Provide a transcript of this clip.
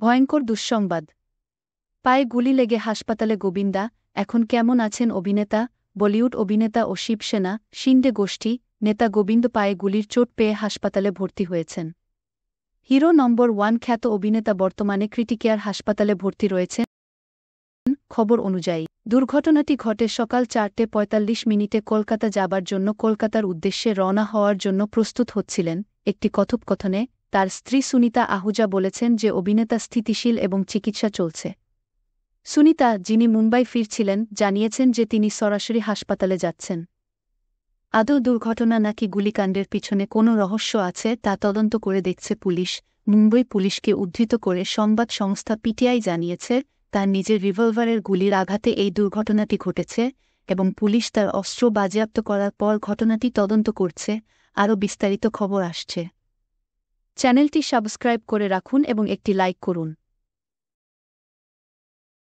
ভয়ঙ্কর দুঃসংবাদ। পায়ে গুলি লেগে হাসপাতালে গোবিন্দা। এখন কেমন আছেন অভিনেতা? বলিউড অভিনেতা ও শিবসেনা শিন্ডে গোষ্ঠী নেতা গোবিন্দ পায়ে গুলির চোট পেয়ে হাসপাতালে ভর্তি হয়েছেন। হিরো নম্বর 1 খ্যাত অভিনেতা বর্তমানে ক্রিটিকেয়ার হাসপাতালে ভর্তি রয়েছেন। খবর অনুযায়ী দুর্ঘটনাটি ঘটে সকাল 4:45 কলকাতা যাবার জন্য কলকাতার উদ্দেশ্যে রওনা হওয়ার জন্য প্রস্তুত হচ্ছিলেন। একটি কথোপকথনে তার স্ত্রী সুনিতা আহুজা বলেছেন যে অভিনেতা স্থিতিশীল এবং চিকিৎসা চলছে। সুনিতা, যিনি মুম্বাই ফিরছিলেন, জানিয়েছেন যে তিনি সরাসরি হাসপাতালে যাচ্ছেন। আদৌ দুর্ঘটনা নাকি গুলিকাণ্ডের পিছনে কোনো রহস্য আছে তা তদন্ত করে দেখছে পুলিশ। মুম্বই পুলিশকে উদ্ধৃত করে সংবাদ সংস্থা পিটিআই জানিয়েছে, তার নিজের রিভলভারের গুলির আঘাতে এই দুর্ঘটনাটি ঘটেছে এবং পুলিশ তার অস্ত্র বাজেয়াপ্ত করার পর ঘটনাটি তদন্ত করছে। আরও বিস্তারিত খবর আসছে। চ্যানেলটি সাবস্ক্রাইব করে রাখুন এবং একটি লাইক করুন।